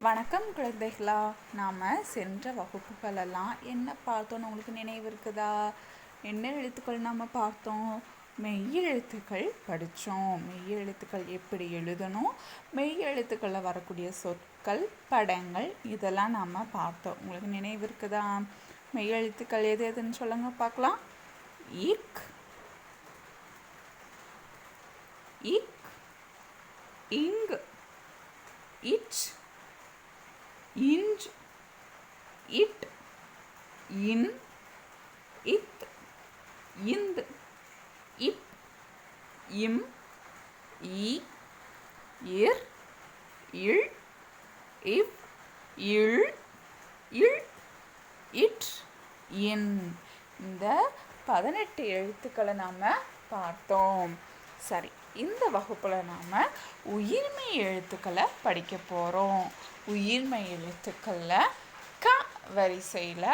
வணக்கம் குழந்தைகளா. நாம் சென்ற வகுப்புகளெல்லாம் என்ன பார்த்தோன்னு உங்களுக்கு நினைவு இருக்குதா? என்ன எழுத்துக்கள் நாம் பார்த்தோம்? மெய் எழுத்துக்கள் படித்தோம். மெய் எழுத்துக்கள் எப்படி எழுதணும், மெய் எழுத்துக்களில் வரக்கூடிய சொற்கள், படங்கள் இதெல்லாம் நாம் பார்த்தோம். உங்களுக்கு நினைவு இருக்குதா? மெய் எழுத்துக்கள் எது எதுன்னு சொல்லுங்க பார்க்கலாம். இக், இக், இங், இச், இஞ்ச், இட், இன், இத், இந்த், இப், இம், இ, இர், இல், இவ், இள், இல், இட், இன். இந்த 18 எழுத்துக்களை நாம் பார்த்தோம். சரி, இந்த வகுப்பில் நாம் உயிர்மை எழுத்துக்களை படிக்க போகிறோம். உயிர்மை எழுத்துக்களில் க வரிசையில்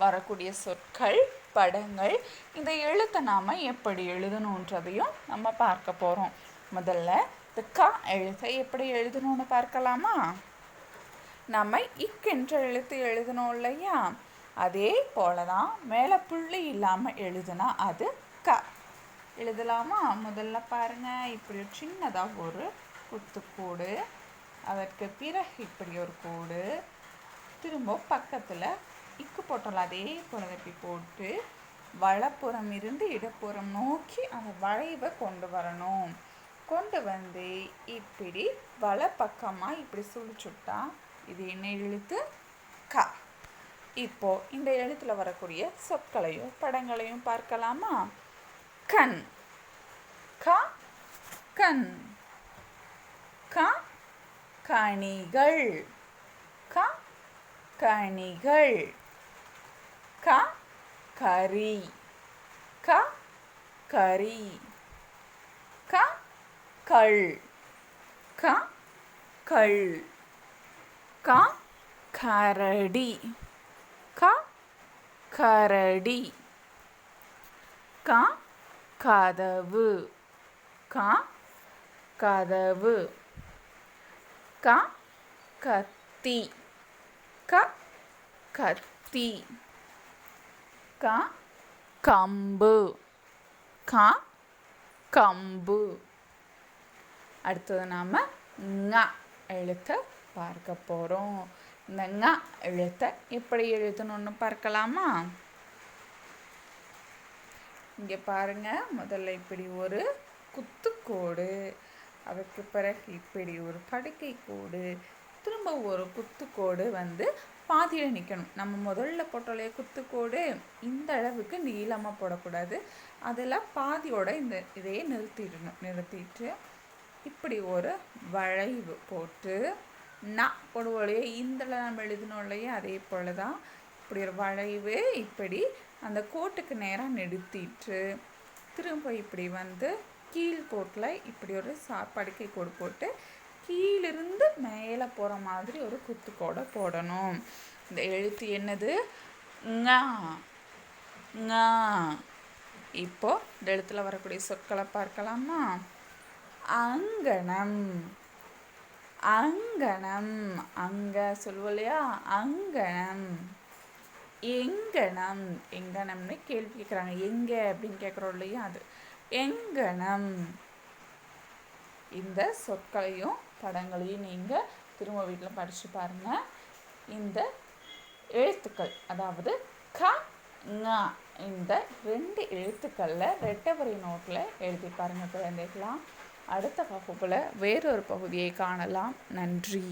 வரக்கூடிய சொற்கள், படங்கள், இந்த எழுத்தை நாம் எப்படி எழுதணுன்றதையும் நம்ம பார்க்க போகிறோம். முதல்ல இந்த க எழுத்தை எப்படி எழுதணும்னு பார்க்கலாமா? நம்ம இக் என்ற எழுத்து எழுதணும் இல்லையா? அதே போல தான் மேலே புள்ளி இல்லாமல் எழுதுனா அது க. எழுதலாமா? முதல்ல பாருங்கள், இப்படி ஒரு சின்னதாக ஒரு குத்துக்கோடு, அதற்கு பிறகு இப்படி ஒரு கோடு, திரும்ப பக்கத்தில் இக்கு போட்டோம்ல அதே போல இப்படி போட்டு வலப்புறம் இருந்து இடப்புறம் நோக்கி அந்த வளைவை கொண்டு வரணும். கொண்டு வந்து இப்படி வலப்பக்கமாக இப்படி சுழிச்சுட்டா இது என்ன எழுத்து? க. இப்போ இந்த எழுத்தில் வரக்கூடிய சொற்களையும் படங்களையும் பார்க்கலாமா? கண், க, கண். க, கனிகள், க, கனிகள். க, கரி, க, கரி. க, கள், க, கள். க, கரடி, க, கரடி. க, கதவு, க, கதவு. க, கத்தி, க, கத்தி. க, கம்பு, க, கம்பு. அடுத்தது நாம் ங எழுத்தை பார்க்க போகிறோம். இந்த ங எழுத்தை எப்படி எழுதணும்னு பார்க்கலாமா? இங்கே பாருங்கள், முதல்ல இப்படி ஒரு குத்துக்கோடு, அதுக்கு பிறகு இப்படி ஒரு படுக்கை கோடு, திரும்ப ஒரு குத்துக்கோடு வந்து பாதியில் நிற்கணும். நம்ம முதல்ல போட்டோலையே குத்துக்கோடு இந்த அளவுக்கு நீளமாக போடக்கூடாது, அதில் பாதியோட இந்த இதையே நிறுத்திட்டு இப்படி ஒரு வளைவு போட்டு ந போடுவோலையே இந்தில் நம்ம எழுதணும் இல்லையே, அதே போல தான் இப்படி ஒரு வளைவு இப்படி அந்த கோட்டுக்கு நேராக நிறுத்திட்டு திரும்ப இப்படி வந்து கீழ்கோட்டில் இப்படி ஒரு படுக்கை கோடு போட்டு கீழிருந்து மேலே போகிற மாதிரி ஒரு குத்துக்கோடை போடணும். இந்த எழுத்து என்னது? ங. ங. இப்போ இந்த எழுத்துல வரக்கூடிய சொற்களை பார்க்கலாமா? அங்கணம், அங்கணம். அங்க சொல்லுவோம் இல்லையா, அங்கணம். எங்கனம், எங்கனம்னு கேள்வி கேட்குறாங்க, எங்கே அப்படின்னு கேட்குறோம் இல்லையா, அது எங்கனம். இந்த சொற்களையும் படங்களையும் நீங்கள் திரும்ப வீட்டில் படித்து பாருங்கள். இந்த எழுத்துக்கள், அதாவது க, ங, இந்த 2 எழுத்துக்களில் ரெட்டவரி நோட்டில் எழுதி பாருங்கள் குழந்தைகளாம். அடுத்த வகுப்பில் வேறொரு பகுதியை காணலாம். நன்றி.